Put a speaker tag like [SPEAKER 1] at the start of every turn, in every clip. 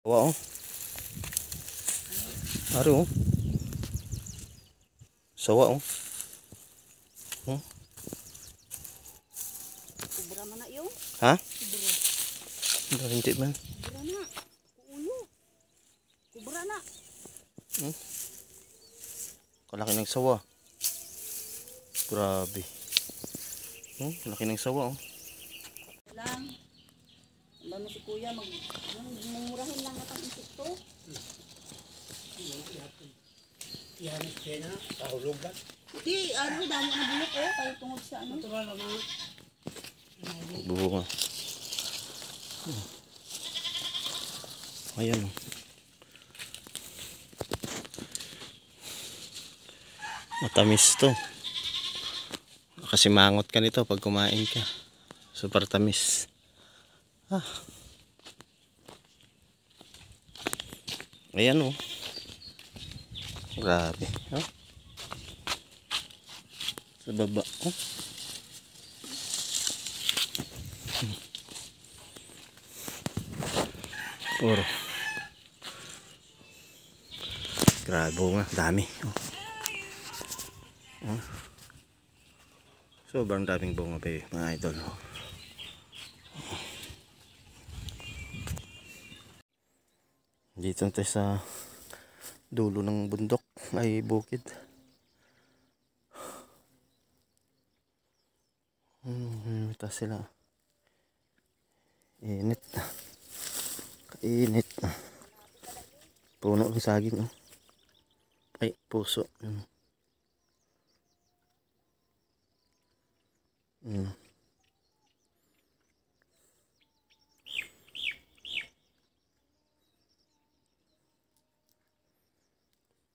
[SPEAKER 1] Wow. Aro. Sawa oh.
[SPEAKER 2] Kubra man na yung.
[SPEAKER 1] Ha?
[SPEAKER 2] Kubra.
[SPEAKER 1] Hindi man.
[SPEAKER 2] Kubra na. Ulo. Kubra na.
[SPEAKER 1] Kalaki ng sawa. Grabe. Laki ng sawa oh.
[SPEAKER 2] Lang. Ano si kuya mumurahin lang at ang insekto.
[SPEAKER 3] Yan kena kahulog ba?
[SPEAKER 2] Di ano damo na bulok oh kay tungod sa ano.
[SPEAKER 3] Ito ba mga
[SPEAKER 1] Bunga. Ayan oh. Matamis to. Kasi mangot ka nito pag kumain ka. Super tamis. Ayan oh. Grabe. Sa baba oh. Puro. Grabe nga. Dami. Sobrang daming bunga pa mga idol. Dito tayo sa dulo ng bundok ay bukid. Ito sila. Init. Kainit. Puno ng saging. Ay, puso.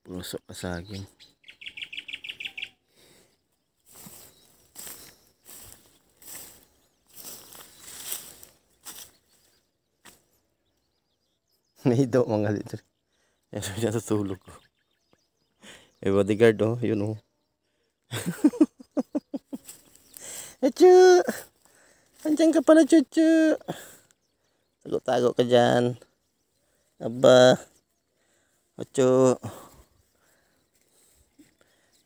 [SPEAKER 1] Puso ka saging. Nahidaw mga dito. Yan siya tutulog ko. May bodyguard oh. Yun oh. Chuchu! Andiyan ka pala, Chuchu! Tago-tago ka dyan. Aba. Chuchu.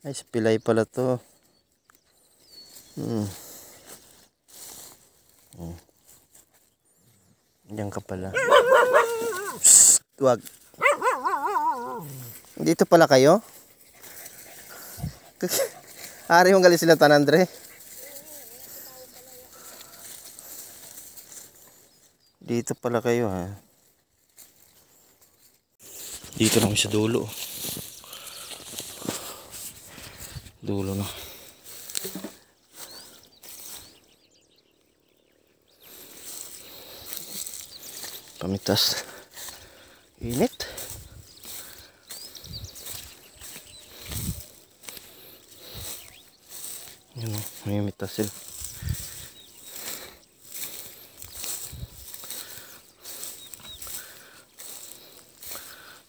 [SPEAKER 1] Ay, si Pilay pala to. Andiyan ka pala. Psst, wag. Dito pala kayo? Ari mong galing sila tanan, Andre. Dito pala kayo ha. Dito lang sa dulo. Dulo na. Pamitas. Init. Yun o, may mitas sila.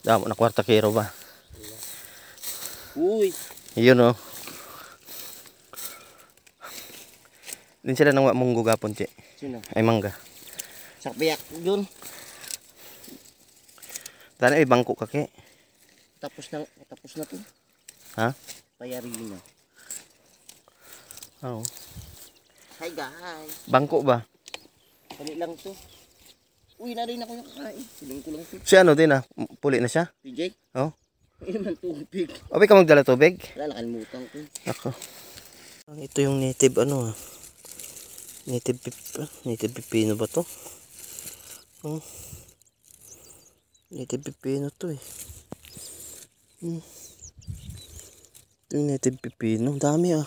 [SPEAKER 1] Damo na kwarta kero ba?
[SPEAKER 3] uy,
[SPEAKER 1] Yun o. Din sila nang munggo gapon, Che.
[SPEAKER 3] sino?
[SPEAKER 1] Ay mangga.
[SPEAKER 3] Sakbiyak yun.
[SPEAKER 1] Dahil ay bangko ka, Ke.
[SPEAKER 3] Tapos na to.
[SPEAKER 1] Ha?
[SPEAKER 3] Payari na.
[SPEAKER 1] Oo.
[SPEAKER 3] Hi guys.
[SPEAKER 1] Bangko ba?
[SPEAKER 3] Kali lang to. Uy, na rin ako yung kakain. Siling ko lang to.
[SPEAKER 1] Si ano din ah? Puli na siya?
[SPEAKER 3] PJ?
[SPEAKER 1] Oo.
[SPEAKER 3] Ay naman tubig.
[SPEAKER 1] Abay ka magdala tubig?
[SPEAKER 3] Wala, nakalimutan ko.
[SPEAKER 1] Ako. Ito yung native ano ah. Native pipino ba to? Native pipino to eh. Ito yung native pipino. Dami ah.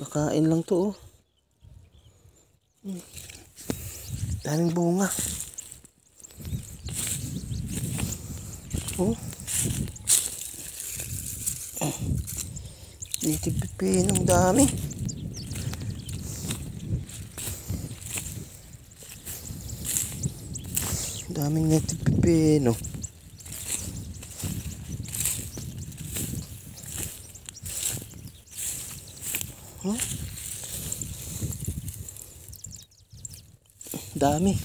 [SPEAKER 1] Nakain lang to oh. Daming bunga. Oh. Native pipino, ang dami. Daming native pipino. Dami.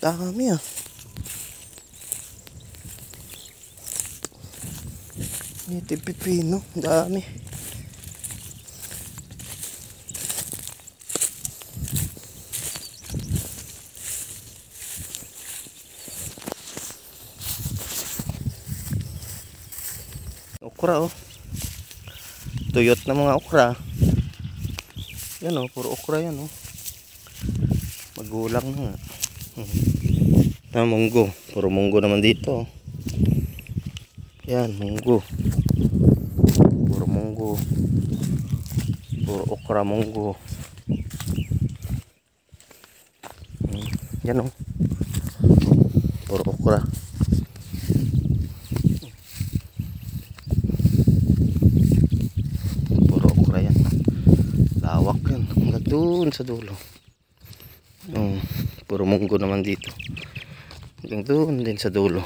[SPEAKER 1] Dami ah. Native pipino. Dami. Okra oh. Tuyot na mga okra. Yan oh, puro okra yan oh. Magulang na. Munggo. Puro munggo naman dito. Yan, munggo. Puro munggo. Puro okra, munggo. Yan oh. Puro okra. Puro okra yan. Lawak yan. Hanggang doon sa dulo. Puro munggo naman dito. Hanggang doon din sa dulo.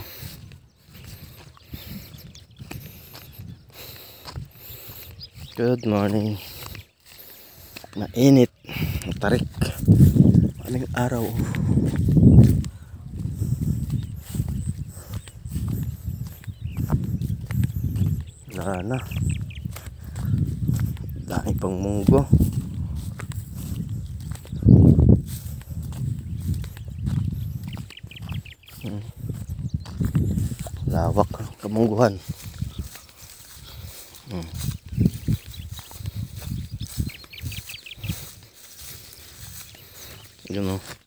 [SPEAKER 1] Good morning. Mainit. Matarik. Maraming araw. Wala na. Dami pang munggo. Lawak ang kamungguhan. Yun o.